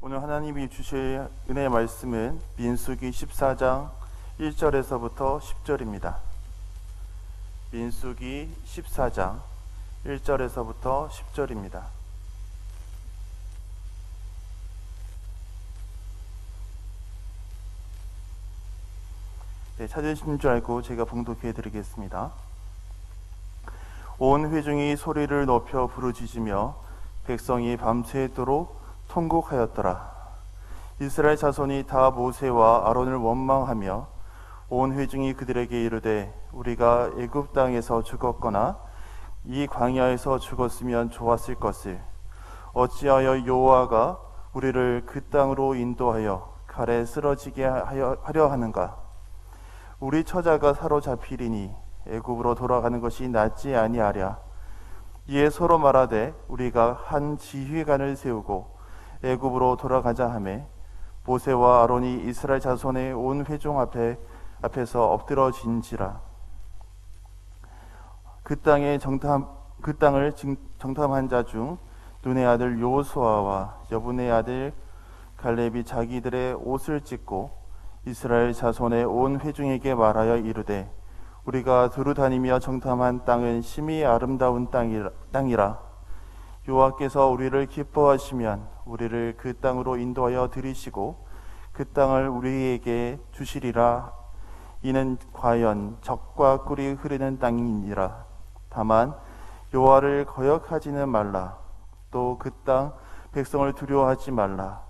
오늘 하나님이 주실 은혜의 말씀은 민수기 14장 1절에서부터 10절입니다. 민수기 14장 1절에서부터 10절입니다. 찾으신 줄 알고 제가 봉독해 드리겠습니다. 온 회중이 소리를 높여 부르짖으며 백성이 밤새도록 통곡하였더라. 이스라엘 자손이 다 모세와 아론을 원망하며 온 회중이 그들에게 이르되 우리가 애굽 땅에서 죽었거나 이 광야에서 죽었으면 좋았을 것을 어찌하여 여호와가 우리를 그 땅으로 인도하여 칼에 쓰러지게 하려 하는가? 우리 처자가 사로잡히리니 애굽으로 돌아가는 것이 낫지 아니하랴. 이에 서로 말하되 우리가 한 지휘관을 세우고 애굽으로 돌아가자 하매 모세와 아론이 이스라엘 자손의 온 회중 앞에서 엎드러진지라. 그 땅을 정탐한 자 중 눈의 아들 여호수아와 여분의 아들 갈렙이 자기들의 옷을 찢고 이스라엘 자손의 온 회중에게 말하여 이르되 우리가 두루 다니며 정탐한 땅은 심히 아름다운 땅이라. 여호와께서 우리를 기뻐하시면 우리를 그 땅으로 인도하여 들이시고 그 땅을 우리에게 주시리라. 이는 과연 젖과 꿀이 흐르는 땅이니라. 다만 여호와를 거역하지는 말라. 또 그 땅 백성을 두려워하지 말라.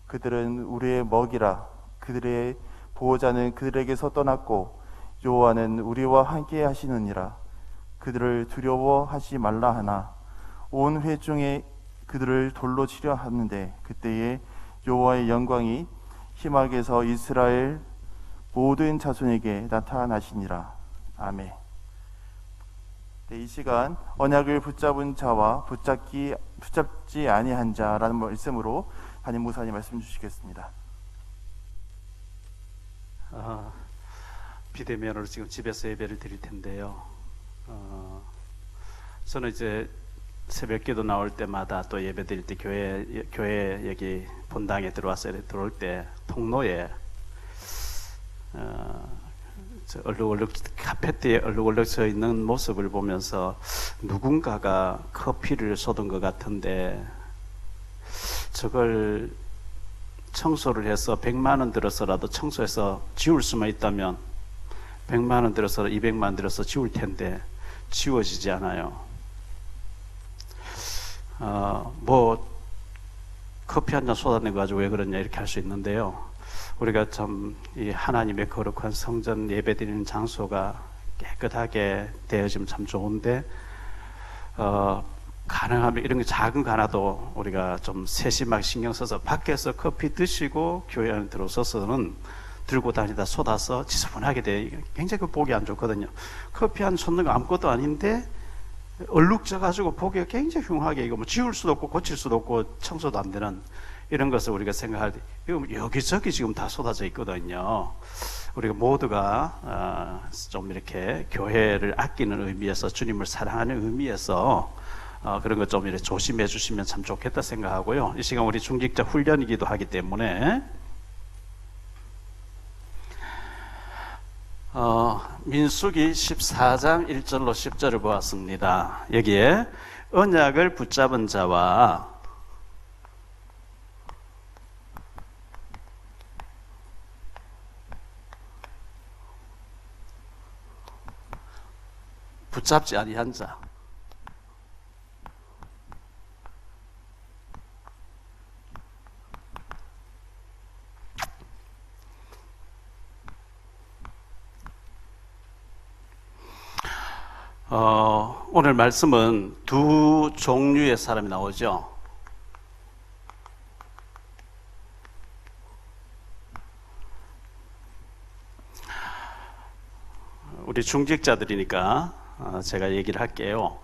그들은 우리의 먹이라. 그들의 보호자는 그들에게서 떠났고 여호와는 우리와 함께 하시느니라. 그들을 두려워하지 말라 하나 온 회중에 그들을 돌로 치려 하는데 그때에 여호와의 영광이 희막에서 이스라엘 모든 자손에게 나타나시니라. 아멘. 이 시간 언약을 붙잡은 자와 붙잡지 아니한 자라는 말씀으로 담임 목사님 말씀 주시겠습니다. 비대면으로 지금 집에서 예배를 드릴 텐데요. 저는 이제 새벽기도 나올 때마다 또 예배 드릴 때 교회 여기 본당에 들어올 때 통로에 얼룩얼룩 카페트에 얼룩얼룩 서 있는 모습을 보면서 누군가가 커피를 쏟은 것 같은데 저걸 청소를 해서 100만 원 들어서라도 청소해서 지울 수만 있다면 100만 원 들어서 200만 원 들어서 지울 텐데 지워지지 않아요. 커피 한 잔 쏟아내 가지고 왜 그러냐 이렇게 할 수 있는데요. 우리가 참 이 하나님의 거룩한 성전 예배드리는 장소가 깨끗하게 되어지면 참 좋은데 가능하면 이런 게 작은 거 하나도 우리가 좀 세심하게 신경 써서 밖에서 커피 드시고 교회 안에 들어서서는 들고 다니다 쏟아서 지저분하게 돼. 굉장히 그 보기 안 좋거든요. 커피 한 쏟는 거 아무것도 아닌데 얼룩져 가지고 보기가 굉장히 흉하게 이거 뭐 지울 수도 없고 고칠 수도 없고 청소도 안 되는 이런 것을 우리가 생각할 때 이거 여기저기 지금 다 쏟아져 있거든요. 우리가 모두가 좀 이렇게 교회를 아끼는 의미에서 주님을 사랑하는 의미에서 그런 것 좀 이렇게 조심해 주시면 참 좋겠다 생각하고요. 이 시간 우리 중직자 훈련이기도 하기 때문에 민수기 14장 1절로 10절을 보았습니다. 여기에 언약을 붙잡은 자와 붙잡지 아니한 자, 오늘 말씀은 두 종류의 사람이 나오죠. 우리 중직자들이니까 제가 얘기를 할게요.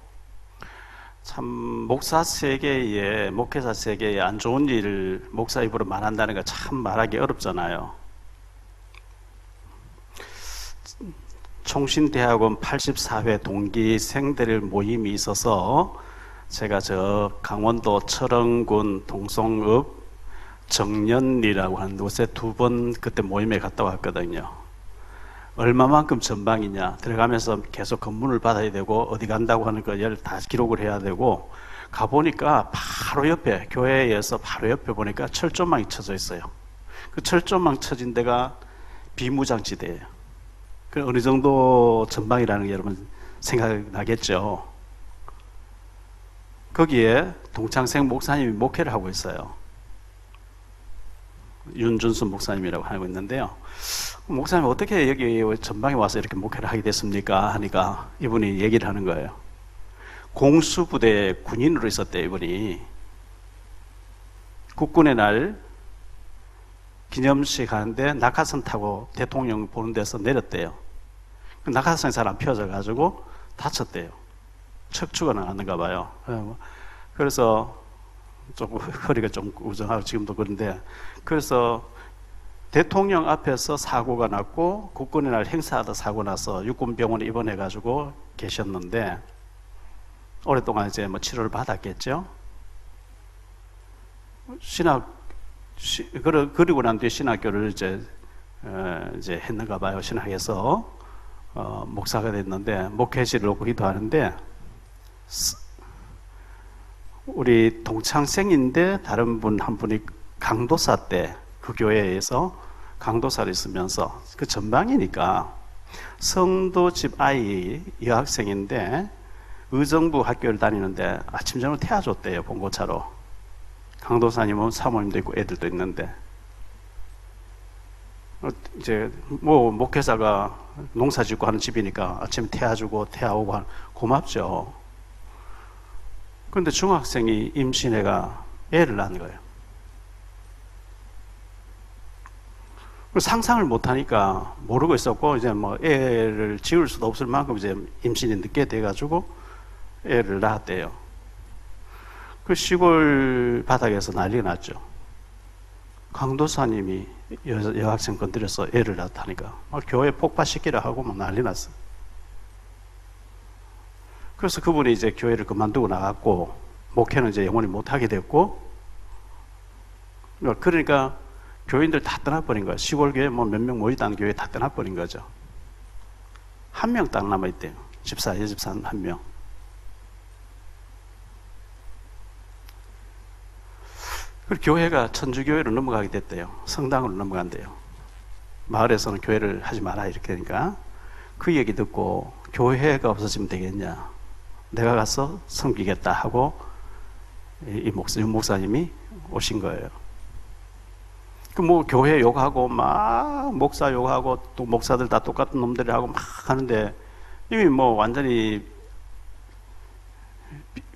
참 목사 세계에 목회자 세계에 안 좋은 일을 목사 입으로 말한다는 거 참 말하기 어렵잖아요. 총신대학원 84회 동기생들 모임이 있어서 제가 저 강원도 철원군 동성읍 정년리라고 하는 곳에 2번 그때 모임에 갔다 왔거든요. 얼마만큼 전방이냐, 들어가면서 계속 검문을 받아야 되고 어디 간다고 하는 걸 다 기록을 해야 되고, 가보니까 바로 옆에, 교회에서 바로 옆에 보니까 철조망이 쳐져 있어요. 그 철조망 쳐진 데가 비무장지대예요. 그 어느 정도 전방이라는 게 여러분 생각나겠죠. 거기에 동창생 목사님이 목회를 하고 있어요. 윤준수 목사님이라고 하고 있는데요. 목사님 어떻게 여기 전방에 와서 이렇게 목회를 하게 됐습니까? 하니까 이분이 얘기를 하는 거예요. 공수부대 군인으로 있었대요. 이분이 국군의 날 기념식 하는데 낙하산 타고 대통령 보는 데서 내렸대요. 그 낙하산이 잘 안 펴져 가지고 다쳤대요. 척추가 나갔는가 봐요. 그래서 조금 허리가 좀 우정하고 지금도 그런데, 그래서 대통령 앞에서 사고가 났고 국군의 날 행사하다 사고 나서 육군병원에 입원해 가지고 계셨는데 오랫동안 이제 뭐 치료를 받았겠죠. 그리고 난 뒤에 신학교를 이제 했는가 봐요. 신학에서 목사가 됐는데 목회지를 놓고 기도하는데, 우리 동창생인데 다른 분 한 분이 강도사 때 그 교회에서 강도사를 있으면서 그 전방이니까 성도 집 아이 여학생인데 의정부 학교를 다니는데 아침 저녁 태워줬대요. 봉고차로. 강도사님은 사모님도 있고 애들도 있는데, 이제 뭐 목회자가 농사 짓고 하는 집이니까 아침에 태워주고 태워오고 고맙죠. 그런데 중학생이 임신해가 애를 낳은 거예요. 상상을 못하니까 모르고 있었고, 이제 뭐 애를 지울 수도 없을 만큼 이제 임신이 늦게 돼가지고 애를 낳았대요. 그 시골 바닥에서 난리가 났죠. 강도사님이 여학생 건드려서 애를 낳았다니까 막 교회 폭파시키라 하고 막 난리 났어요. 그래서 그분이 이제 교회를 그만두고 나갔고 목회는 이제 영원히 못하게 됐고, 그러니까 교인들 다 떠나버린 거예요. 시골 교회 뭐 몇 명 모이다는 교회 다 떠나버린 거죠. 한 명 딱 남아있대요. 집사, 여집사 한 명. 그리고 교회가 천주교회로 넘어가게 됐대요. 성당으로 넘어간대요. 마을에서는 교회를 하지 마라 이렇게 하니까 그 얘기 듣고 교회가 없어지면 되겠냐, 내가 가서 섬기겠다 하고 이 목사님이 오신 거예요. 그 뭐 교회 욕하고 막 목사 욕하고 또 목사들 다 똑같은 놈들이 하고 막 하는데 이미 뭐 완전히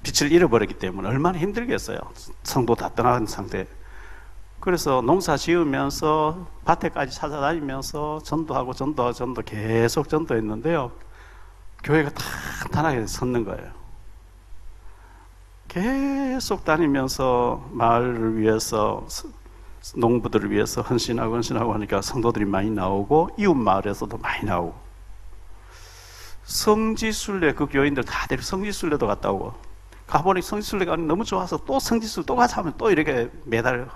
빛을 잃어버렸기 때문에 얼마나 힘들겠어요. 성도 다 떠나간 상태. 그래서 농사 지으면서 밭에까지 찾아다니면서 전도하고 계속 전도했는데요. 교회가 탄탄하게 섰는 거예요. 계속 마을을 위해서, 농부들을 위해서 헌신하고 하니까 성도들이 많이 나오고 이웃 마을에서도 많이 나오고, 성지순례 그 교인들 다 데리고 성지순례도 갔다 오고, 가보니 성지순례가 너무 좋아서 또 성지순례 또 가자 하면 또 이렇게 매달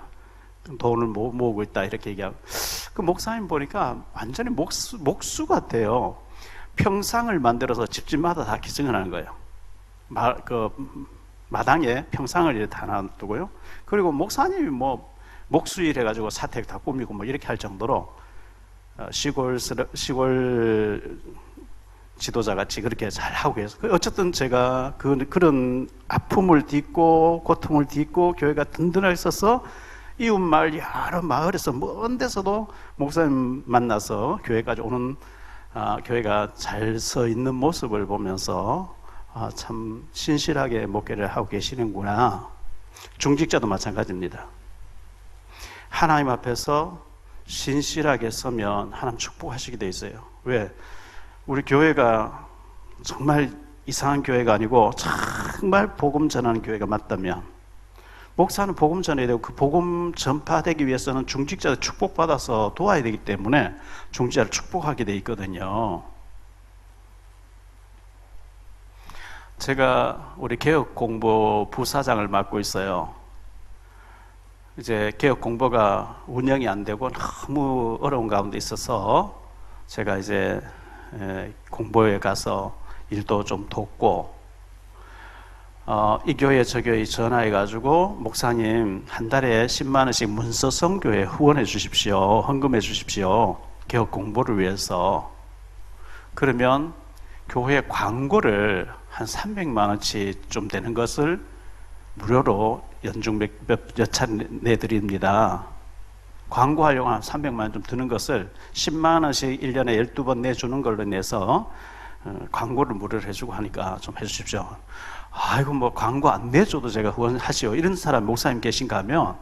돈을 모으고 있다 이렇게 얘기하고, 그 목사님 보니까 완전히 목수 같아요. 평상을 만들어서 집집마다 다 기증을 하는 거예요. 마당에 평상을 이렇게 다 놔두고요. 그리고 목사님이 뭐 목수일 해가지고 사택 다 꾸미고 뭐 이렇게 할 정도로 시골 지도자 같이 그렇게 잘 하고 계세요. 어쨌든 제가 그런 아픔을 딛고 고통을 딛고 교회가 든든하게 있어서 이웃 마을 여러 마을에서 먼 데서도 목사님 만나서 교회까지 오는, 교회가 잘 서 있는 모습을 보면서 참 신실하게 목회를 하고 계시는구나. 중직자도 마찬가지입니다. 하나님 앞에서 신실하게 서면 하나님 축복하시게 돼 있어요. 왜? 우리 교회가 정말 이상한 교회가 아니고 정말 복음 전하는 교회가 맞다면, 목사는 복음 전해야 되고 그 복음 전파되기 위해서는 중직자를 축복받아서 도와야 되기 때문에 중직자를 축복하게 돼 있거든요. 제가 우리 개혁공부 부사장을 맡고 있어요. 이제 개혁 공보가 운영이 안 되고 너무 어려운 가운데 있어서 제가 이제 공보에 가서 일도 좀 돕고, 이 교회 저 교회 전화해 가지고 목사님 한 달에 10만 원씩 문서 선교에 후원해 주십시오, 헌금해 주십시오, 개혁 공보를 위해서. 그러면 교회 광고를 한 300만 원치 좀 되는 것을 무료로 연중 몇 차례 내드립니다. 광고하려고 한 300만 원 좀 드는 것을 10만 원씩 1년에 12번 내주는 걸로 내서 광고를 무료로 해주고 하니까 좀 해주십시오. 아이고 뭐 광고 안 내줘도 제가 후원하시오, 이런 사람 목사님 계신가 하면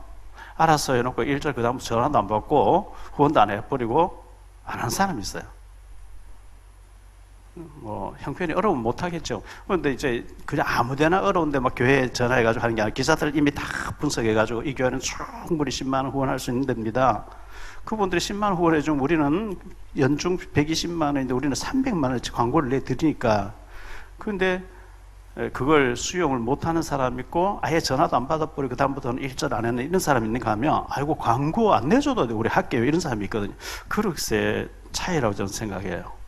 알아서 해놓고 1절 그 다음부터 전화도 안 받고 후원도 안 해버리고 안 하는 사람이 있어요. 뭐 형편이 어려우면 못 하겠죠. 그런데 이제 그냥 아무데나 어려운데 막 교회에 전화해가지고 하는 게 아니라 기사들 이미 다 분석해가지고 이 교회는 충분히 10만 원 후원할 수 있는 데입니다. 그분들이 10만 원 후원해주면 우리는 연중 120만 원인데 우리는 300만 원치 광고를 내드리니까. 그런데 그걸 수용을 못하는 사람 있고 아예 전화도 안 받아버리고 그다음부터는 일절 안 했는 이런 사람이 있는가 하면 아이고 광고 안 내줘도 우리 할게요, 이런 사람이 있거든요. 그릇의 차이라고 저는 생각해요.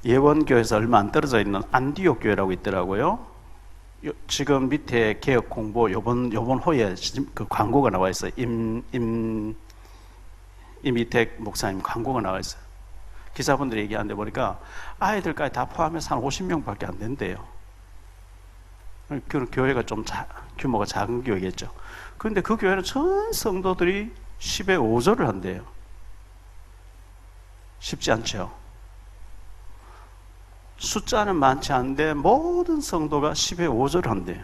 예원교에서 얼마 안 떨어져 있는 안디옥 교회라고 있더라고요. 지금 밑에 개혁 공보 요번 호에 그 광고가 나와 있어요. 임이택 목사님 광고가 나와 있어요. 기사분들이 얘기하는데 보니까 아이들까지 다 포함해서 한 50명밖에 안 된대요. 그 교회가 좀 규모가 작은 교회겠죠. 그런데 그 교회는 전 성도들이 10의 5조를 한대요. 쉽지 않죠. 숫자는 많지 않은데 모든 성도가 10의 5조를 한대요.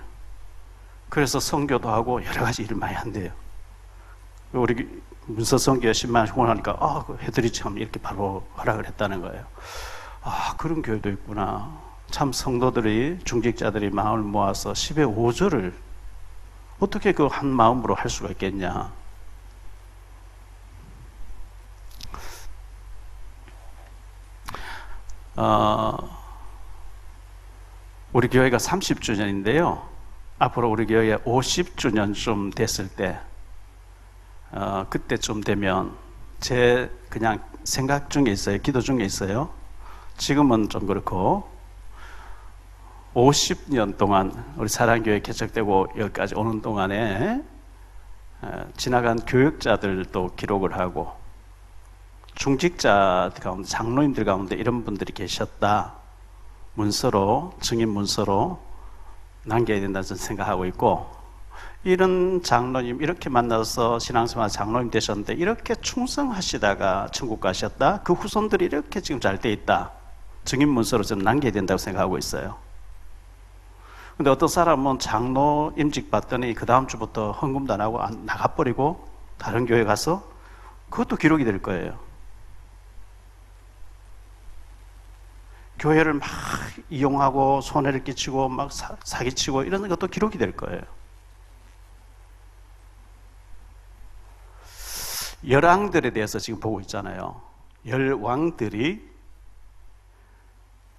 그래서 선교도 하고 여러 가지 일을 많이 한대요. 우리 문서 선교에 10만 원씩 후원하니까 해드리지 하면 이렇게 바로 허락을 했다는 거예요. 그런 교회도 있구나. 참 성도들이, 중직자들이 마음을 모아서 10의 5조를 어떻게 그 한 마음으로 할 수가 있겠냐. 우리 교회가 30주년인데요. 앞으로 우리 교회 50주년쯤 됐을 때, 그때쯤 되면 제 그냥 생각 중에 있어요. 기도 중에 있어요. 지금은 좀 그렇고 50년 동안 우리 사랑교회 개척되고 여기까지 오는 동안에 지나간 교육자들도 기록을 하고 중직자 가운데, 장로님들 가운데 이런 분들이 계셨다, 문서로, 증인 문서로 남겨야 된다는 생각하고 있고, 이런 장로님 이렇게 만나서 신앙생활 장로님 되셨는데 이렇게 충성하시다가 천국 가셨다, 그 후손들이 이렇게 지금 잘 돼 있다, 증인 문서로 좀 남겨야 된다고 생각하고 있어요. 근데 어떤 사람은 장로 임직 받더니 그 다음 주부터 헌금도 안 하고 나가버리고 다른 교회 가서 그것도 기록이 될 거예요. 교회를 막 이용하고 손해를 끼치고 막 사기치고 이런 것도 기록이 될 거예요. 열왕들에 대해서 지금 보고 있잖아요. 열왕들이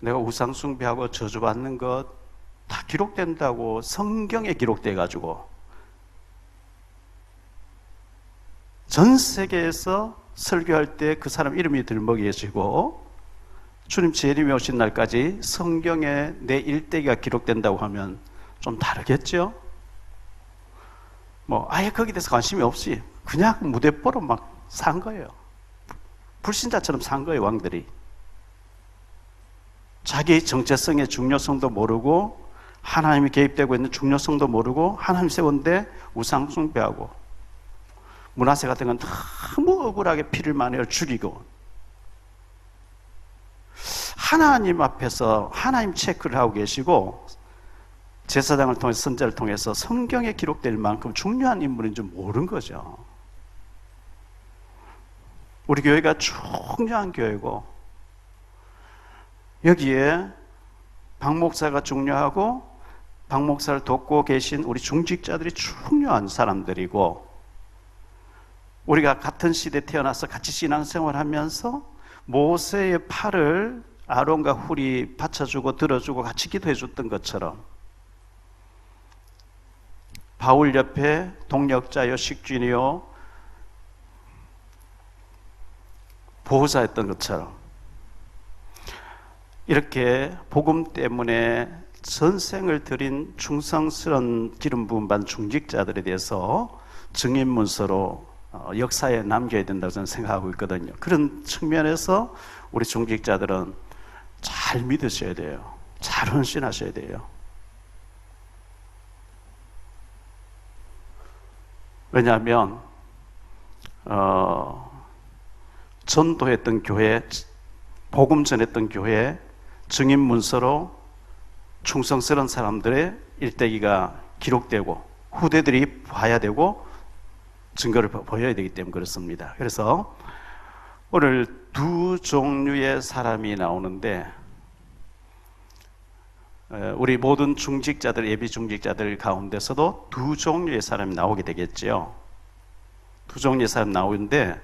내가 우상 숭배하고 저주받는 것 다 기록된다고 성경에 기록돼 가지고 전 세계에서 설교할 때 그 사람 이름이 들먹여지고 주님 재림이 오신 날까지 성경에 내 일대기가 기록된다고 하면 좀 다르겠죠? 뭐 아예 거기에 대해서 관심이 없이 그냥 무대뽀로 막 산 거예요. 불신자처럼 산 거예요, 왕들이. 자기 정체성의 중요성도 모르고 하나님이 개입되고 있는 중요성도 모르고 하나님 세운데 우상 숭배하고 문하세 같은 건 너무 억울하게 피를 많이 죽이고 하나님 앞에서 하나님 체크를 하고 계시고 제사장을 통해서 선자를 통해서 성경에 기록될 만큼 중요한 인물인 줄 모르는 거죠. 우리 교회가 중요한 교회고 여기에 박 목사가 중요하고 박 목사를 돕고 계신 우리 중직자들이 중요한 사람들이고 우리가 같은 시대에 태어나서 같이 신앙생활하면서 모세의 팔을 아론과 훌이 받쳐주고 들어주고 같이 기도해 줬던 것처럼 바울 옆에 동력자요 식주니요 보호자였던 것처럼 이렇게 복음 때문에 전생을 드린 충성스러운 기름 부음 받은 중직자들에 대해서 증인 문서로 역사에 남겨야 된다고 저는 생각하고 있거든요. 그런 측면에서 우리 중직자들은 잘 믿으셔야 돼요. 잘 헌신하셔야 돼요. 왜냐하면 전도했던 교회, 복음 전했던 교회 증인 문서로 충성스러운 사람들의 일대기가 기록되고 후대들이 봐야 되고 증거를 보여야 되기 때문에 그렇습니다. 그래서 오늘 두 종류의 사람이 나오는데 우리 모든 중직자들, 예비 중직자들 가운데서도 두 종류의 사람이 나오게 되겠지요. 두 종류의 사람이 나오는데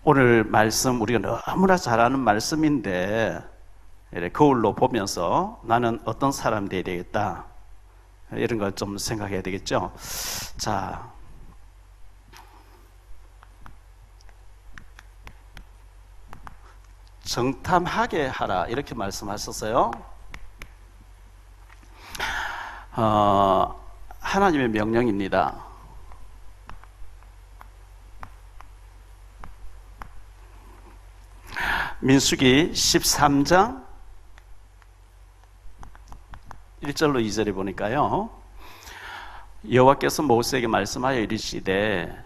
오늘 말씀 우리가 너무나 잘 아는 말씀인데 거울로 보면서 나는 어떤 사람이 되어야 되겠다 이런 걸 좀 생각해야 되겠죠. 자, 정탐하게 하라 이렇게 말씀하셨어요. 하나님의 명령입니다. 민수기 13장 1절로 2절에 보니까요, 여호와께서 모세에게 말씀하여 이르시되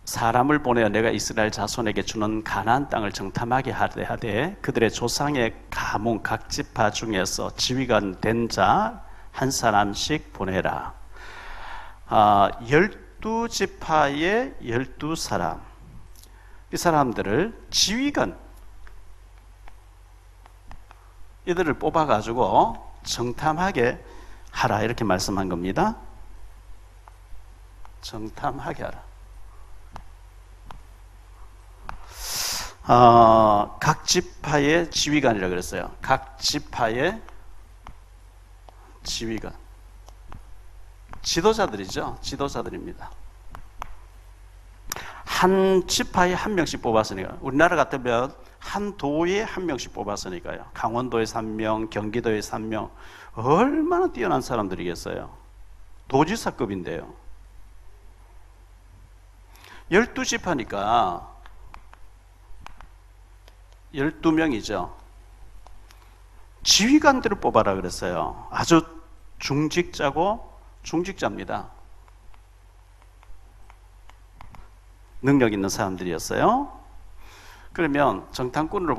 사람을 보내어 내가 이스라엘 자손에게 주는 가나안 땅을 정탐하게 하되 그들의 조상의 가문 각 지파 중에서 지휘관 된 자 한 사람씩 보내라. 12지파의 12사람, 이 사람들을 지휘관 이들을 뽑아가지고 정탐하게 하라 이렇게 말씀한 겁니다. 정탐하게 하라. 각 지파의 지휘관이라고 그랬어요. 각 지파의 지휘관, 지도자들이죠. 지도자들입니다. 한 지파에 한 명씩 뽑았으니까, 우리나라 같으면 한 도에 한 명씩 뽑았으니까요. 강원도에서 한 명, 경기도에서 한 명, 얼마나 뛰어난 사람들이겠어요. 도지사급인데요. 12지파니까 12명이죠. 지휘관들을 뽑아라 그랬어요. 아주 중직자입니다. 능력 있는 사람들이었어요. 그러면 정탐꾼으로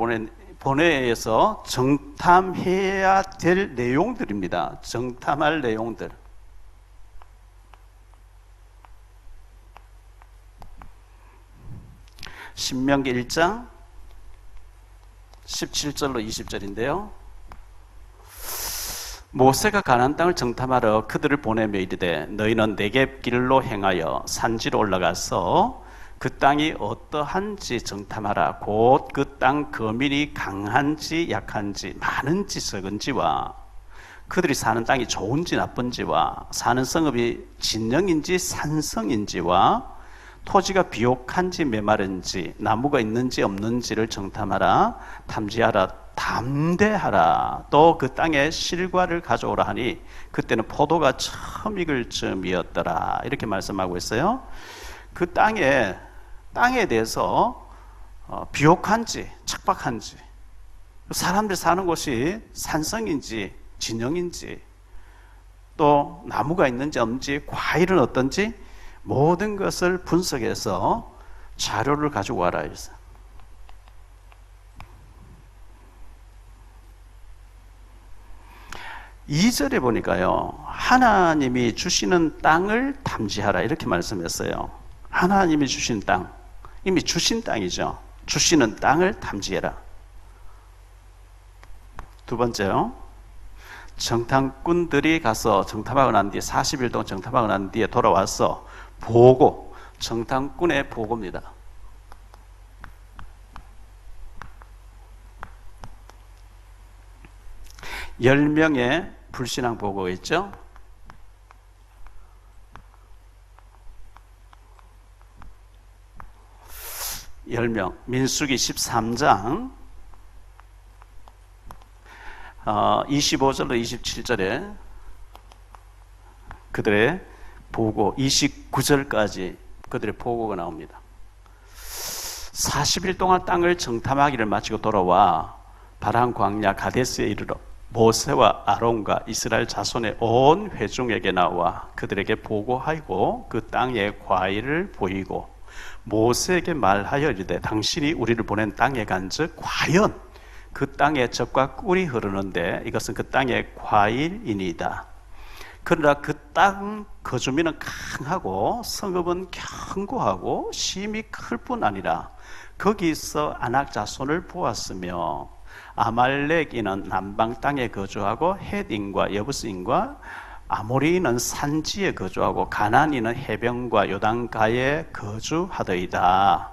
보내서 정탐해야 될 내용들입니다. 정탐할 내용들. 신명기 1장 17절로 20절인데요. 모세가 가나안 땅을 정탐하러 그들을 보내며 이르되 너희는 네겝 길로 행하여 산지로 올라가서 그 땅이 어떠한지 정탐하라. 곧 그 땅 거민이 강한지 약한지 많은지 적은지와 그들이 사는 땅이 좋은지 나쁜지와 사는 성읍이 진영인지 산성인지와 토지가 비옥한지 메마른지 나무가 있는지 없는지를 정탐하라. 탐지하라. 담대하라. 또 그 땅에 실과를 가져오라 하니 그때는 포도가 처음 익을 즈음이었더라. 이렇게 말씀하고 있어요. 그 땅에 대해서 비옥한지 척박한지 사람들이 사는 곳이 산성인지 진영인지 또 나무가 있는지 없는지 과일은 어떤지 모든 것을 분석해서 자료를 가지고 와라 했어요. (2절에) 보니까요, 하나님이 주시는 땅을 탐지하라 이렇게 말씀했어요. 하나님이 주신 땅, 이미 주신 땅이죠. 주시는 땅을 탐지해라. 두 번째요, 정탐꾼들이 가서 정탐하고 난 뒤에 40일 동안 정탐하고 난 뒤에 돌아와서 보고, 정탐꾼의 보고입니다. (10명의) 불신앙 보고 있죠? (10명) 민수기 13장 25절로 27절에 그들의 보고, 29절까지 그들의 보고가 나옵니다. 40일 동안 땅을 정탐하기를 마치고 돌아와 바란 광야 가데스에 이르러 모세와 아론과 이스라엘 자손의 온 회중에게 나와 그들에게 보고하고 그 땅의 과일을 보이고 모세에게 말하여 이르되 당신이 우리를 보낸 땅에 간즉 과연 그 땅에 젖과 꿀이 흐르는데 이것은 그 땅의 과일이니이다. 그러나 그 땅 거주민은 강하고 성읍은 견고하고 심이 클 뿐 아니라 거기서 아낙 자손을 보았으며 아말렉인은 남방 땅에 거주하고 헷인과 여부스인과 아모리인은 산지에 거주하고 가나안인은 해변과 요단가에 거주하더이다.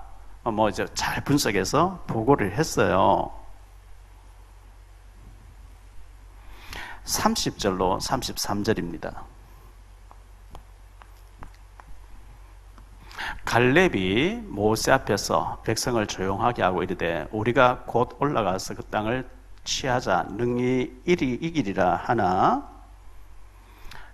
이제 잘 분석해서 보고를 했어요. 30절로 33절입니다. 갈렙이 모세 앞에서 백성을 조용하게 하고 이르되 우리가 곧 올라가서 그 땅을 취하자 능히 이기리라 하나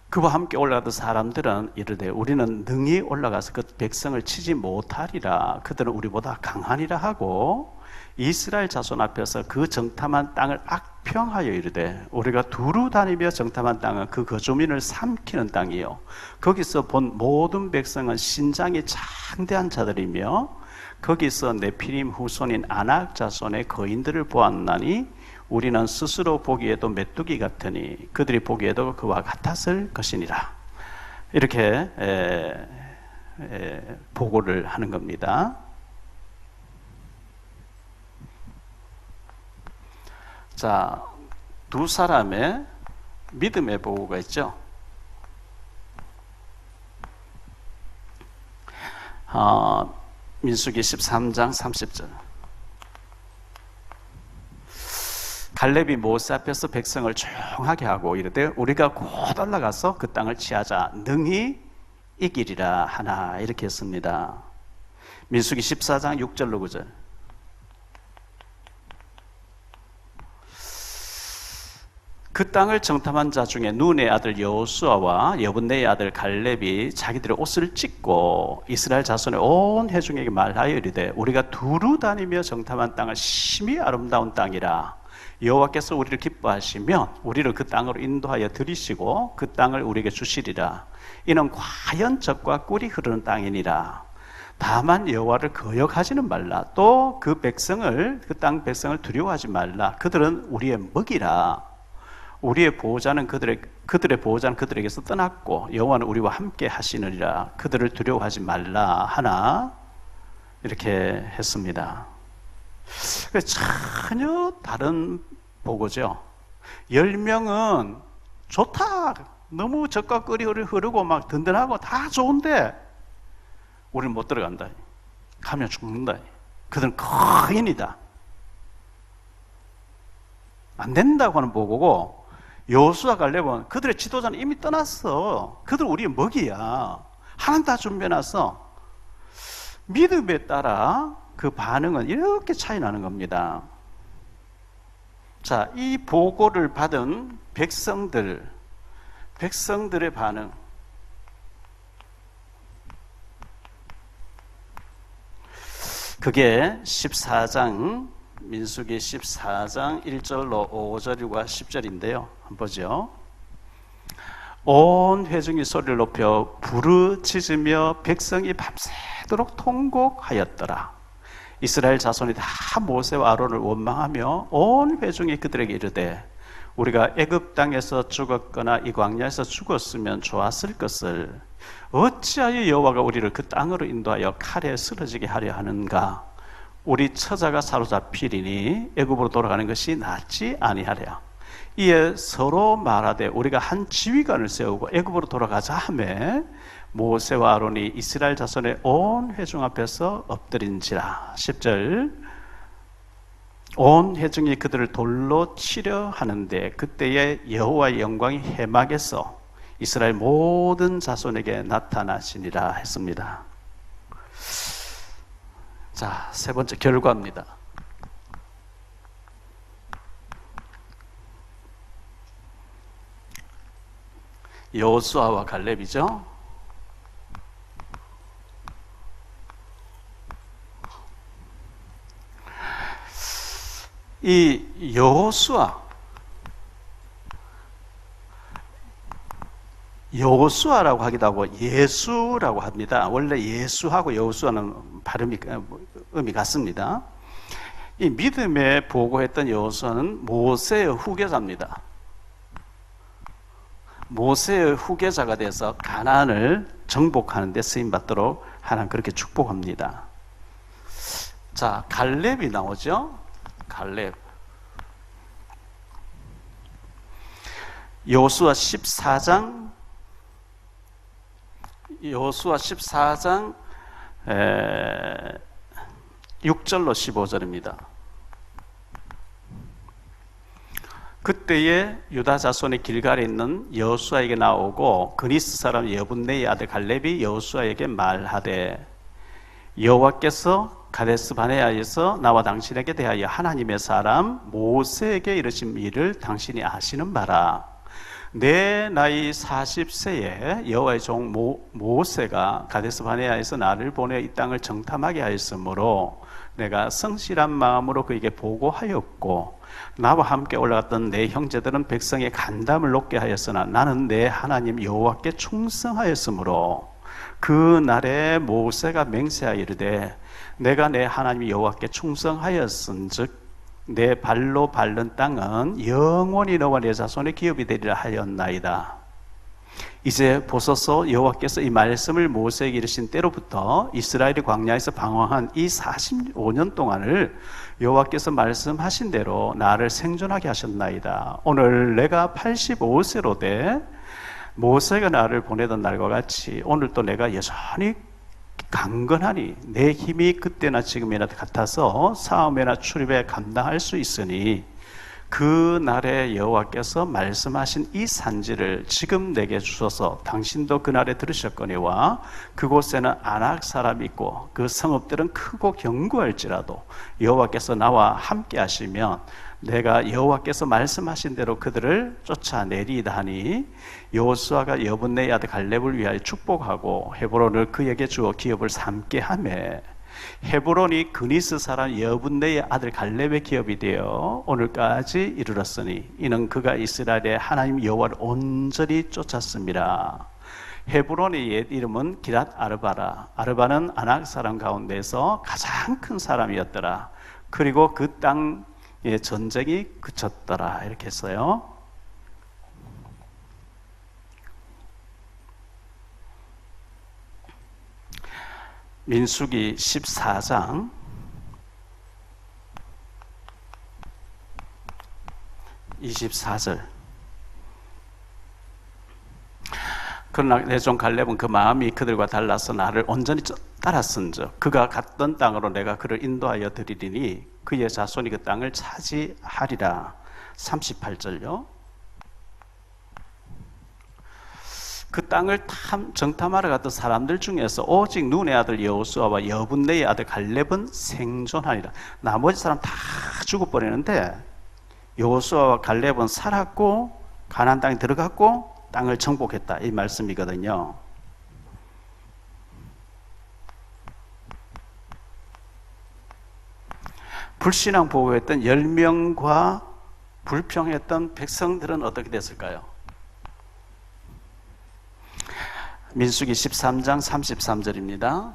그와 함께 올라가던 사람들은 이르되 우리는 능히 올라가서 그 백성을 치지 못하리라. 그들은 우리보다 강하니라 하고 이스라엘 자손 앞에서 그 정탐한 땅을 악평하여 이르되 우리가 두루 다니며 정탐한 땅은 그 거주민을 삼키는 땅이요 거기서 본 모든 백성은 신장이 장대한 자들이며 거기서 네피림 후손인 아낙 자손의 거인들을 보았나니 우리는 스스로 보기에도 메뚜기 같으니 그들이 보기에도 그와 같았을 것이니라. 이렇게 보고를 하는 겁니다. 자, 두 사람의 믿음의 보고가 있죠. 민수기 13장 30절. 갈렙이 모세 앞에서 백성을 조용하게 하고 이르되 우리가 곧 올라가서 그 땅을 취하자 능히 이기리라 하나 이렇게 했습니다. 민수기 14장 6절로 9절. 그 땅을 정탐한 자 중에 눈의 아들 여호수아와 여분네의 아들 갈렙이 자기들의 옷을 찢고 이스라엘 자손의 온 회중에게 말하여 이르되 우리가 두루 다니며 정탐한 땅은 심히 아름다운 땅이라. 여호와께서 우리를 기뻐하시면 우리를 그 땅으로 인도하여 들이시고 그 땅을 우리에게 주시리라. 이는 과연 젖과 꿀이 흐르는 땅이니라. 다만 여호와를 거역하지는 말라. 또 그 백성을 그 땅 백성을 두려워하지 말라. 그들은 우리의 먹이라. 우리의 보호자는 그들의 보호자는 그들에게서 떠났고 여호와는 우리와 함께 하시느니라. 그들을 두려워하지 말라 하나 이렇게 했습니다. 전혀 다른 보고죠. 10명은 좋다. 너무 젖과 꿀이 흐르고 막 든든하고 다 좋은데 우리는 못 들어간다. 가면 죽는다. 그들은 거인이다. 안 된다고 하는 보고고 여호수아 갈렙은 그들의 지도자는 이미 떠났어. 그들 우리의 먹이야. 하나님 다 준비해놨어. 믿음에 따라 그 반응은 이렇게 차이 나는 겁니다. 자, 이 보고를 받은 백성들의 반응. 그게 14장 민수기 14장 1절로 5절과 10절인데요. 한번 보죠. 온 회중이 소리를 높여 부르짖으며 백성이 밤새도록 통곡하였더라. 이스라엘 자손이 다 모세와 아론을 원망하며 온 회중이 그들에게 이르되 우리가 애굽 땅에서 죽었거나 이 광야에서 죽었으면 좋았을 것을 어찌하여 여호와가 우리를 그 땅으로 인도하여 칼에 쓰러지게 하려 하는가? 우리 처자가 사로잡히리니 애굽으로 돌아가는 것이 낫지 아니하랴. 이에 서로 말하되 우리가 한 지휘관을 세우고 애굽으로 돌아가자 하매 모세와 아론이 이스라엘 자손의 온 회중 앞에서 엎드린지라. 10절. 온 회중이 그들을 돌로 치려 하는데 그때에 여호와의 영광이 해막에서 이스라엘 모든 자손에게 나타나시니라 했습니다. 자, 세 번째 결과입니다. 여호수아와 갈렙이죠. 이 여호수아라고 하기도 하고 예수라고 합니다. 원래 예수하고 여호수아는 발음이 음이 같습니다. 이 믿음에 보고했던 여호수아는 모세의 후계자입니다. 모세의 후계자가 돼서 가나안을 정복하는 데 쓰임 받도록 하나님 그렇게 축복합니다. 자, 갈렙이 나오죠. 갈렙. 여호수아 14장 6절로 15절입니다. 그때에 유다 자손의 길갈에 있는 여호수아에게 나오고 그니스 사람 여분네의 아들 갈렙이 여호수아에게 말하되 여호와께서 가데스 바네아에서 나와 당신에게 대하여 하나님의 사람 모세에게 이르신 일을 당신이 아시는 바라. 내 나이 40세에 여호와의 종 모세가 가데스 바네아에서 나를 보내 이 땅을 정탐하게 하였으므로 내가 성실한 마음으로 그에게 보고하였고 나와 함께 올라갔던 내 형제들은 백성의 간담을 높게 하였으나 나는 내 하나님 여호와께 충성하였으므로 그 날에 모세가 맹세하여 이르되 내가 내 하나님 여호와께 충성하였은즉 내 발로 밟는 땅은 영원히 너와 내 자손의 기업이 되리라 하였나이다. 이제 보소서 여호와께서 이 말씀을 모세에게 이르신 때로부터 이스라엘이 광야에서 방황한 이 45년 동안을 여호와께서 말씀하신 대로 나를 생존하게 하셨나이다. 오늘 내가 85세로 돼 모세가 나를 보내던 날과 같이 오늘도 내가 여전히 강건하니 내 힘이 그때나 지금이나 같아서 싸움이나 출입에 감당할 수 있으니 그 날에 여호와께서 말씀하신 이 산지를 지금 내게 주셔서 당신도 그날에 들으셨거니와 그곳에는 아낙 사람이 있고 그 성읍들은 크고 견고할지라도 여호와께서 나와 함께 하시면 내가 여호와께서 말씀하신 대로 그들을 쫓아내리이다 하니 여호수아가 여분네의 아들 갈렙을 위하여 축복하고 헤브론을 그에게 주어 기업을 삼게 하매 헤브론이 그니스 사람 여분네의 아들 갈렙의 기업이 되어 오늘까지 이르렀으니 이는 그가 이스라엘의 하나님 여호와를 온전히 쫓았습니다. 헤브론의 옛 이름은 기랏 아르바라. 아르바는 아낙 사람 가운데서 가장 큰 사람이었더라. 그리고 그 땅의 전쟁이 그쳤더라. 이렇게 했어요. 민수기 14장 24절. 그러나 내 종 갈렙은 그 마음이 그들과 달라서 나를 온전히 따랐은즉 그가 갔던 땅으로 내가 그를 인도하여 드리리니 그의 자손이 그 땅을 차지하리라. 38절요. 그 땅을 정탐하러 갔던 사람들 중에서 오직 눈의 아들 여호수아와 여분네의 아들 갈렙은 생존하리라. 나머지 사람 다 죽어버리는데 여호수아와 갈렙은 살았고 가나안 땅에 들어갔고 땅을 정복했다, 이 말씀이거든요. 불신앙 보호했던 10명과 불평했던 백성들은 어떻게 됐을까요? 민수기 13장 33절입니다.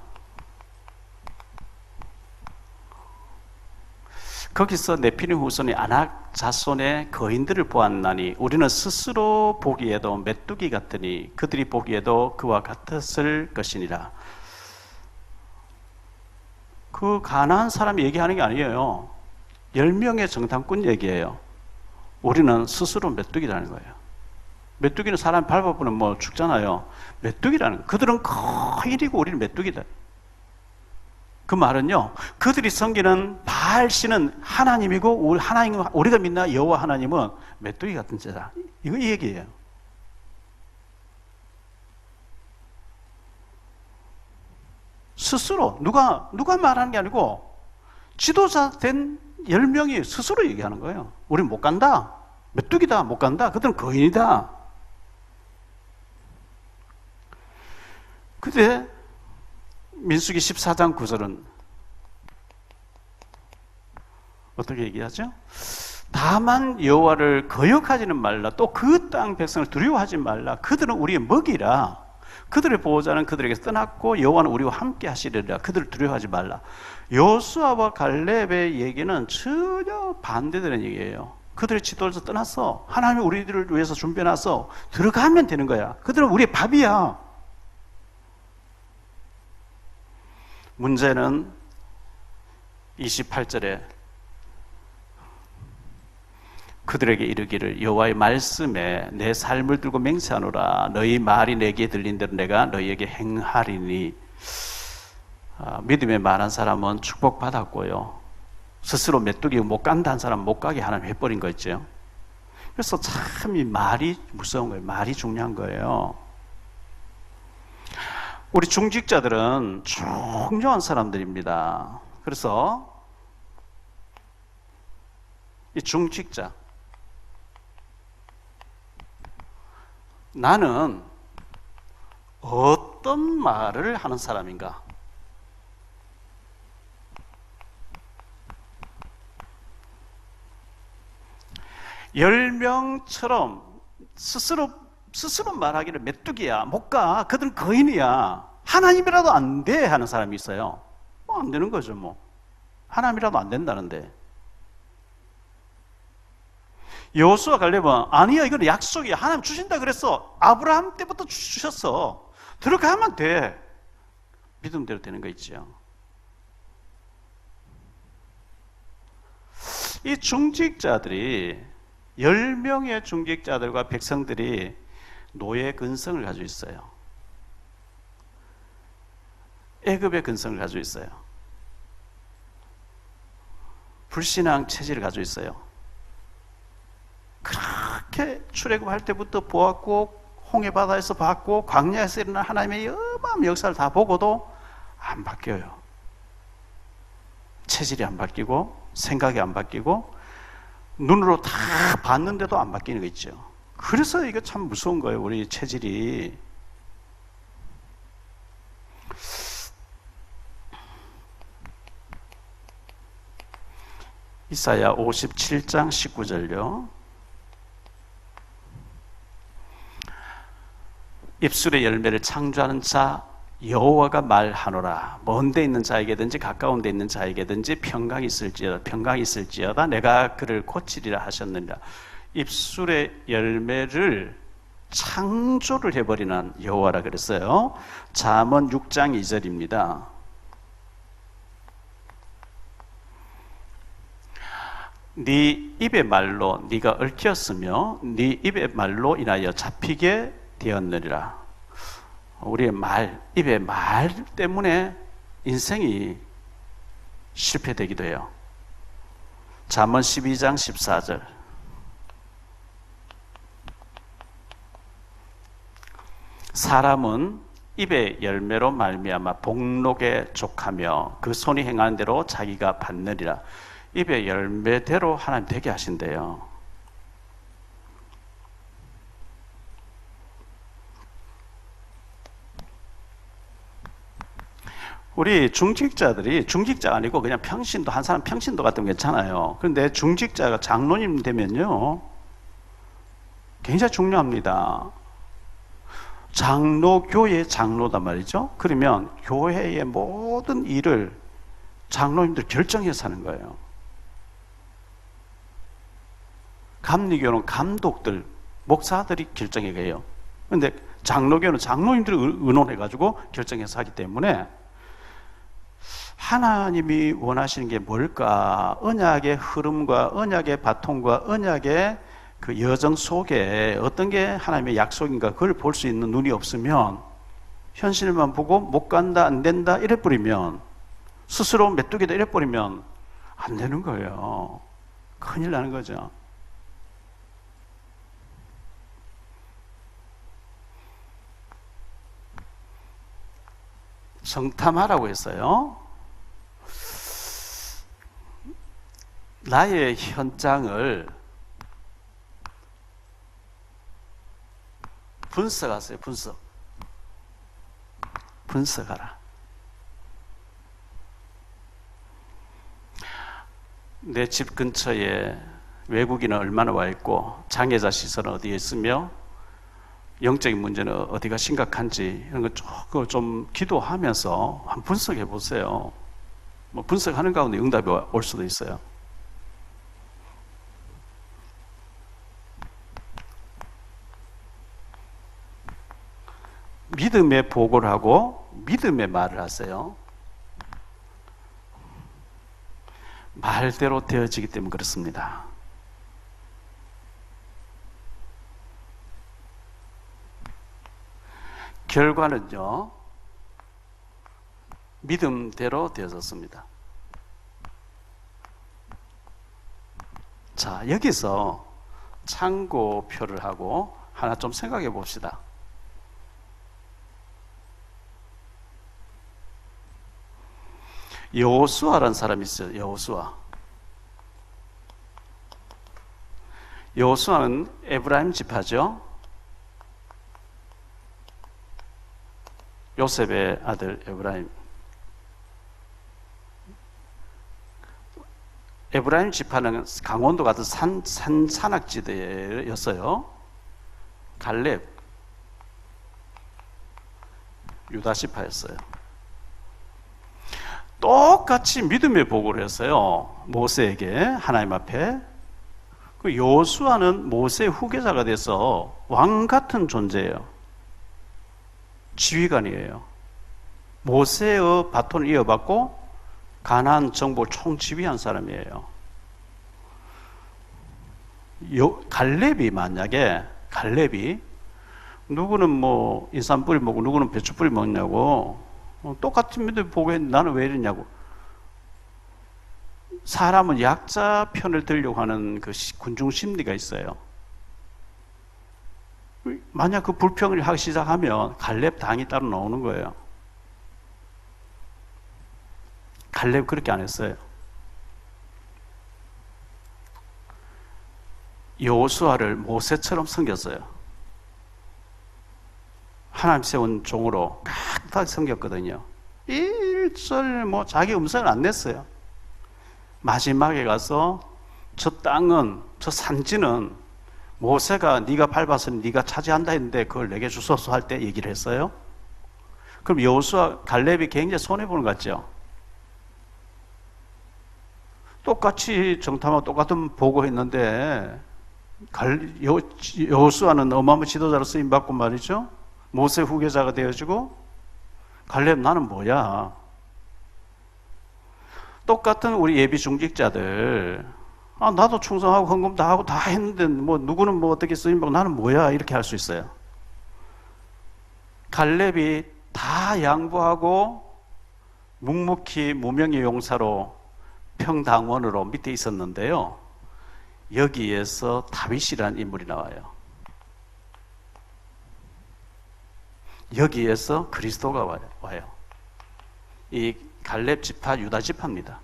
거기서 네피림 후손이 아낙 자손의 거인들을 보았나니 우리는 스스로 보기에도 메뚜기 같으니 그들이 보기에도 그와 같았을 것이니라. 그 가나안 사람이 얘기하는 게 아니에요. 10명의 정탐꾼 얘기예요. 우리는 스스로 메뚜기라는 거예요. 메뚜기는 사람 밟아보면 뭐 죽잖아요. 메뚜기라는 거예요. 그들은 거인이고 우리는 메뚜기다. 그 말은요, 그들이 섬기는 바알신은 하나님이고 우리가 믿는 여호와 하나님은 메뚜기 같은 자다. 이거 이 얘기예요. 스스로 누가 말하는 게 아니고 지도자 된 10명이 스스로 얘기하는 거예요. 우린 못 간다. 메뚜기다. 못 간다. 그들은 거인이다. 근데 민수기 14장 9절은 어떻게 얘기하죠? 다만 여호와를 거역하지는 말라. 또 그 땅 백성을 두려워하지 말라. 그들은 우리의 먹이라. 그들의 보호자는 그들에게서 떠났고 여호와는 우리와 함께 하시리라. 그들을 두려워하지 말라. 여호수아와 갈렙의 얘기는 전혀 반대되는 얘기예요. 그들의 지도에서 떠났어. 하나님이 우리들을 위해서 준비해놨어. 들어가면 되는 거야. 그들은 우리의 밥이야. 문제는 28절에 그들에게 이르기를 여호와의 말씀에 내 삶을 들고 맹세하노라. 너희 말이 내게 들린 대로 내가 너희에게 행하리니. 믿음에 많은 사람은 축복받았고요, 스스로 메뚜기 못 간다는 사람 못 가게 하나님 해버린 거 있죠. 그래서 참 이 말이 무서운 거예요. 말이 중요한 거예요. 우리 중직자들은 중요한 사람들입니다. 그래서 이 중직자, 나는 어떤 말을 하는 사람인가? 열 명처럼 스스로 말하기를 메뚜기야, 못 가, 그들은 거인이야, 하나님이라도 안 돼 하는 사람이 있어요. 안 되는 거죠. 뭐 하나님이라도 안 된다는데. 여호수아 갈렙은 아니야, 이건 약속이야, 하나님 주신다 그랬어, 아브라함 때부터 주셨어, 들어가면 돼, 믿음대로 되는 거 있죠. 이 중직자들이 10명의 중직자들과 백성들이 노예 근성을 가지고 있어요. 애굽의 근성을 가지고 있어요. 불신앙 체질을 가지고 있어요. 그렇게 출애굽할 때부터 보았고, 홍해바다에서 봤고, 광야에서 일어난 하나님의 어마어마한 역사를 다 보고도 안 바뀌어요. 체질이 안 바뀌고, 생각이 안 바뀌고, 눈으로 다 봤는데도 안 바뀌는 거 있죠. 그래서 이거 참 무서운 거예요, 우리 체질이. 이사야 57장 19절요. 입술의 열매를 창조하는 자 여호와가 말하노라. 먼 데 있는 자에게든지 가까운 데 있는 자에게든지 평강이 있을지어다 내가 그를 고치리라 하셨느니라. 입술의 열매를 창조를 해버리는 여호와라 그랬어요. 잠언 6장 2절입니다. 네 입의 말로 네가 얽혔으며 네 입의 말로 인하여 잡히게 되었느니라. 우리의 말, 입의 말 때문에 인생이 실패되기도 해요. 잠언 12장 14절. 사람은 입의 열매로 말미암아 복록에 족하며 그 손이 행하는 대로 자기가 받느니라. 입의 열매대로 하나님 되게 하신대요. 우리 중직자들이, 중직자가 아니고 그냥 평신도, 한 사람 평신도 같으면 괜찮아요. 그런데 중직자가 장로님 되면요 굉장히 중요합니다. 장로, 교회 장로단 말이죠. 그러면 교회의 모든 일을 장로님들 결정해서 하는 거예요. 감리교는 감독들, 목사들이 결정해요. 그런데 장로교는 장로님들이 의논해가지고 결정해서 하기 때문에 하나님이 원하시는 게 뭘까? 언약의 흐름과 언약의 바통과 언약의 그 여정 속에 어떤 게 하나님의 약속인가, 그걸 볼 수 있는 눈이 없으면, 현실만 보고 못 간다, 안 된다 이래 버리면 스스로 메뚜기다 이래버리면 안 되는 거예요. 큰일 나는 거죠. 정탐하라고 했어요. 나의 현장을 분석하세요. 분석하라. 내 집 근처에 외국인은 얼마나 와 있고 장애자 시설은 어디에 있으며 영적인 문제는 어디가 심각한지 이런 거 좀 기도하면서 한번 분석해 보세요. 뭐 분석하는 가운데 응답이 올 수도 있어요. 믿음의 보고를 하고 믿음의 말을 하세요. 말대로 되어지기 때문에 그렇습니다. 결과는요, 믿음대로 되어졌습니다. 자, 여기서 참고표를 하고 하나 좀 생각해 봅시다. 여호수아라는 사람이 있어요. 여호수아는 에브라임 지파죠. 요셉의 아들 에브라임. 에브라임 지파는 강원도 같은 산악지대였어요. 갈렙, 유다 지파였어요. 똑같이 믿음의 보고를 했어요. 모세에게 하나님 앞에. 그 여호수아는 모세의 후계자가 돼서 왕 같은 존재예요. 지휘관이에요. 모세의 바톤을 이어받고 가나안 정복을 총지휘한 사람이에요. 갈렙이 만약에 누구는 뭐 인삼 뿌리 먹고 누구는 배추 뿌리 먹냐고 똑같은 믿음을 보고 했는데 나는 왜 이러냐고. 사람은 약자 편을 들려고 하는 그 군중 심리가 있어요. 만약 그 불평을 하기 시작하면 갈렙 당이 따로 나오는 거예요. 갈렙 그렇게 안 했어요. 여호수아를 모세처럼 섬겼어요. 하나님 세운 종으로 깍딱 섬겼거든요. 일절 뭐 자기 음성을 안 냈어요. 마지막에 가서 저 땅은, 저 산지는 모세가 네가 밟아서 네가 차지한다 했는데 그걸 내게 주소서 할 때 얘기를 했어요. 그럼 여호수아, 갈렙이 굉장히 손해보는 것 같죠? 똑같이 정탐하고 똑같은 보고했는데 여호수아는 어마어마한 지도자로 쓰임받고 말이죠. 모세 후계자가 되어지고 갈렙 나는 뭐야? 똑같은 우리 예비 중직자들 나도 충성하고 헌금 다 하고 다 했는데 뭐 누구는 뭐 어떻게 쓰임받고 나는 뭐야? 이렇게 할 수 있어요. 갈렙이 다 양보하고 묵묵히 무명의 용사로 평당원으로 밑에 있었는데요. 여기에서 다윗이라는 인물이 나와요. 여기에서 그리스도가 와요. 이 갈렙 지파, 유다 지파입니다.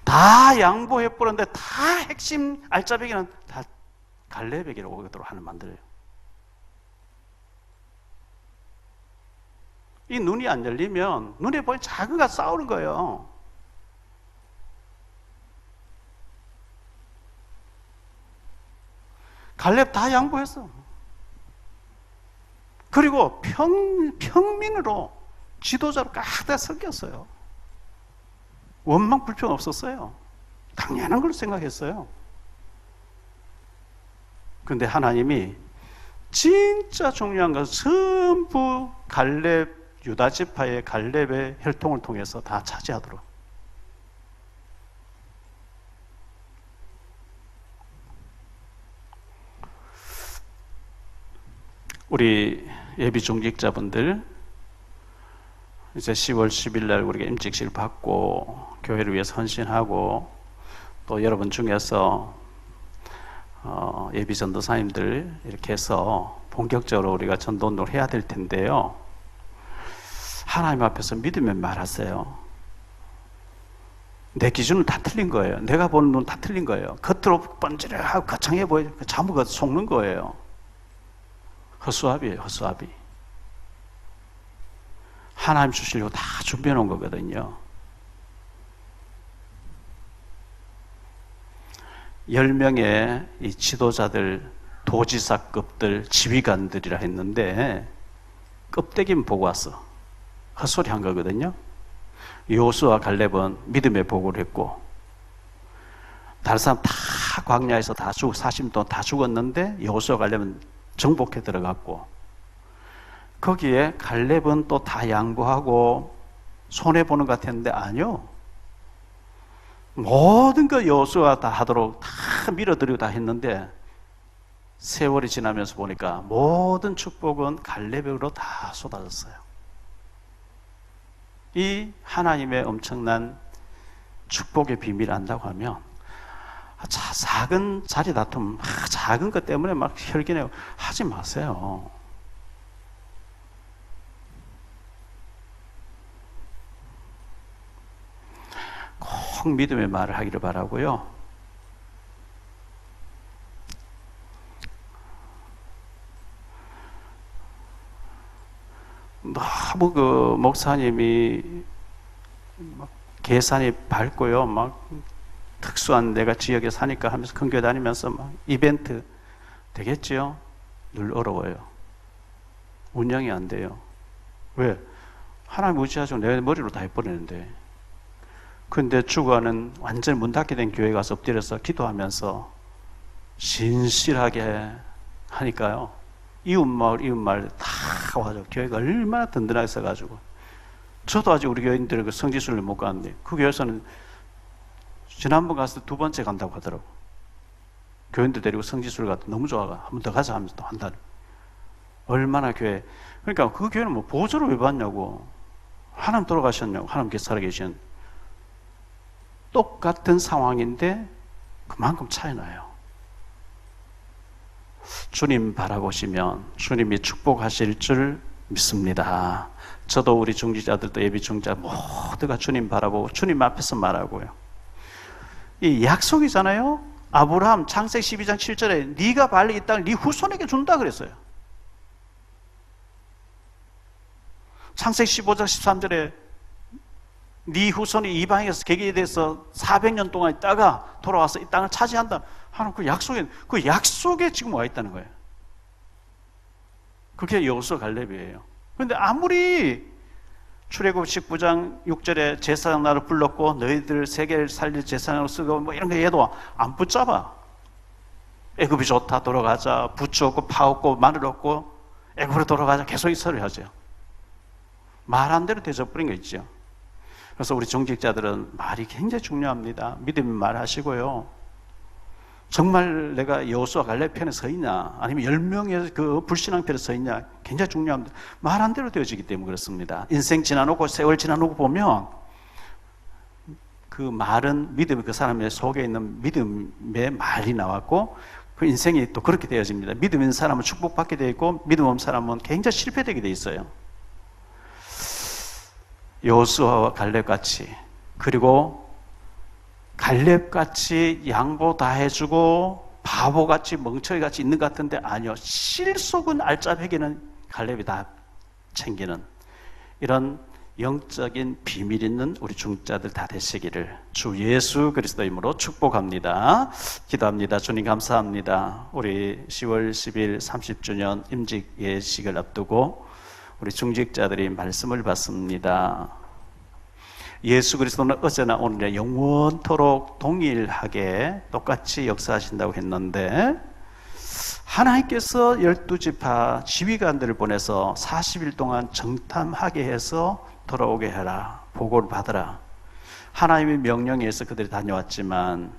다 양보해버렸는데 다 핵심 알짜배기는 다 갈렙에게로 오도록 하는 만들어요. 이 눈이 안 열리면 눈에 보이는 작은 거 싸우는 거예요. 갈렙 다 양보했어. 그리고 평민으로 지도자로 깍다 섞였어요. 원망 불평 없었어요. 당연한 걸 생각했어요. 그런데 하나님이 진짜 중요한 것은 전부 갈렙, 유다 지파의 갈렙의 혈통을 통해서 다 차지하도록. 우리 예비 중직자분들, 이제 10월 10일 날 우리가 임직실 받고 교회를 위해서 헌신하고 또 여러분 중에서 예비 전도사님들 이렇게 해서 본격적으로 우리가 전도운동을 해야 될 텐데요. 하나님 앞에서 믿으면 말하세요. 내 기준은 다 틀린 거예요. 내가 보는 눈 다 틀린 거예요. 겉으로 번지르하고 거창해 보이죠. 전부 그 속는 거예요. 허수아비예요, 허수아비. 하나님 주시려고 다 준비해 놓은 거거든요. 10명의 이 지도자들, 도지사급들, 지휘관들이라 했는데 껍데기만 보고 왔어. 헛소리 한 거거든요. 여호수아와 갈렙은 믿음의 보고를 했고 다른 사람 다 광야에서 다 40년 동안 다 죽었는데 여호수아와 갈렙은 정복해 들어갔고 거기에 갈렙은 또 다 양보하고 손해보는 것 같았는데 아니요. 모든 거 여호수아가 다 하도록 다 밀어드리고 다 했는데 세월이 지나면서 보니까 모든 축복은 갈렙으로 다 쏟아졌어요. 이 하나님의 엄청난 축복의 비밀을 안다고 하면 작은 자리 다툼, 작은 것 때문에 막 혈기내고 하지 마세요. 꼭 믿음의 말을 하기를 바라고요. 너무 그 목사님이 계산이 밝고요. 막 특수한 내가 지역에 사니까 하면서 근교 다니면서 막 이벤트 되겠지요? 늘 어려워요. 운영이 안 돼요. 왜? 하나님 의지하죠. 내 머리로 다 해버리는데. 근데 주거는 완전 문 닫게 된 교회 가서 엎드려서 기도하면서 신실하게 하니까요. 이웃마을 다 와서 교회가 얼마나 든든하게 써가지고 저도 아직 우리 교인들 그 성지순례 못 가는데 그 교회에서는 지난번 갔을 때 2번째 간다고 하더라고. 교인들 데리고 성지순례 갔다 너무 좋아가 한 번 더 가자 하면서 또 한다. 얼마나 교회 그러니까 그 교회는 뭐 보조를 왜 받냐고. 하나님 돌아가셨냐고. 하나님께서 살아계신 똑같은 상황인데 그만큼 차이 나요. 주님 바라보시면 주님이 축복하실 줄 믿습니다. 저도 우리 중지자들도 예비 중지자 모두가 주님 바라보고 주님 앞에서 말하고요. 이 약속이잖아요. 아브라함 창세기 12장 7절에 네가 발리 이 땅을 네 후손에게 준다 그랬어요. 창세기 15장 13절에 네 후손이 이방에서 개개에 대해서 400년 동안 있다가 돌아와서 이 땅을 차지한다 하는 그 약속에 지금 와 있다는 거예요. 그게 여호수아 갈렙이에요. 그런데 아무리 출애굽 19장 6절에 제사장 나를 불렀고 너희들 세계를 살릴 제사장으로 쓰고 뭐 이런 거 해도 안 붙잡아. 애굽이 좋다 돌아가자. 부추 없고 파 없고 마늘 없고 애굽으로 돌아가자. 계속 이 소리를 하죠. 말한 대로 대접버린 거 있죠. 그래서 우리 정직자들은 말이 굉장히 중요합니다. 믿음의 말 하시고요. 정말 내가 여호수아 갈렙 편에 서 있냐 아니면 10명의 그 불신앙 편에 서 있냐 굉장히 중요합니다. 말한 대로 되어지기 때문에 그렇습니다. 인생 지나놓고 세월 지나놓고 보면 그 말은 믿음, 그 사람의 속에 있는 믿음의 말이 나왔고 그 인생이 또 그렇게 되어집니다. 믿음 있는 사람은 축복받게 되어 있고 믿음 없는 사람은 굉장히 실패되게 되어 있어요. 여호수아와 갈렙같이 그리고 갈렙같이 양보 다 해주고 바보같이 멍청이같이 있는 것 같은데 아니요. 실속은 알짜배기는 갈렙이 다 챙기는 이런 영적인 비밀 있는 우리 중자들 다 되시기를 주 예수 그리스도 이름으로 축복합니다. 기도합니다. 주님 감사합니다. 우리 10월 10일 30주년 임직 예식을 앞두고 우리 중직자들이 말씀을 받습니다. 예수 그리스도는 어제나 오늘이나 영원토록 동일하게 똑같이 역사하신다고 했는데 하나님께서 12지파 지휘관들을 보내서 40일 동안 정탐하게 해서 돌아오게 해라. 보고를 받으라. 하나님의 명령에 의해서 그들이 다녀왔지만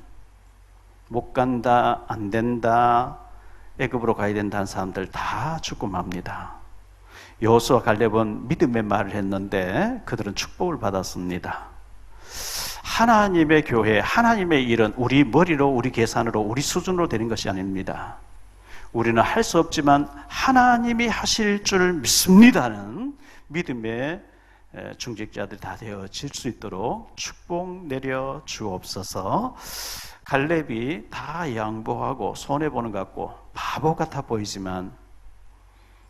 못 간다, 안 된다, 애굽으로 가야 된다는 사람들 다 죽고 맙니다. 여호수아 갈렙은 믿음의 말을 했는데 그들은 축복을 받았습니다. 하나님의 교회, 하나님의 일은 우리 머리로, 우리 계산으로, 우리 수준으로 되는 것이 아닙니다. 우리는 할 수 없지만 하나님이 하실 줄 믿습니다는 믿음의 중직자들이 다 되어질 수 있도록 축복 내려 주옵소서. 갈렙이 다 양보하고 손해보는 것 같고 바보 같아 보이지만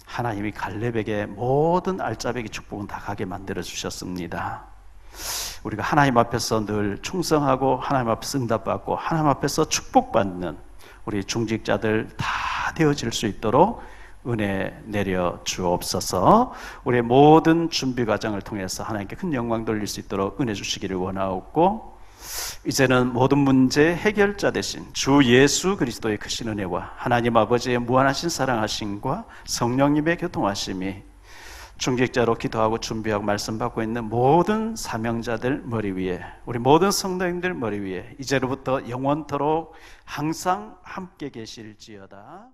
하나님이 갈렙에게 모든 알짜배기 축복은 다 가게 만들어 주셨습니다. 우리가 하나님 앞에서 늘 충성하고 하나님 앞에서 응답받고 하나님 앞에서 축복받는 우리 중직자들 다 되어질 수 있도록 은혜 내려 주옵소서. 우리의 모든 준비 과정을 통해서 하나님께 큰 영광 돌릴 수 있도록 은혜 주시기를 원하옵고, 이제는 모든 문제 해결자 되신 주 예수 그리스도의 크신 은혜와 하나님 아버지의 무한하신 사랑하심과 성령님의 교통하심이 중직자로 기도하고 준비하고 말씀 받고 있는 모든 사명자들 머리 위에, 우리 모든 성도님들 머리 위에 이제로부터 영원토록 항상 함께 계실지어다.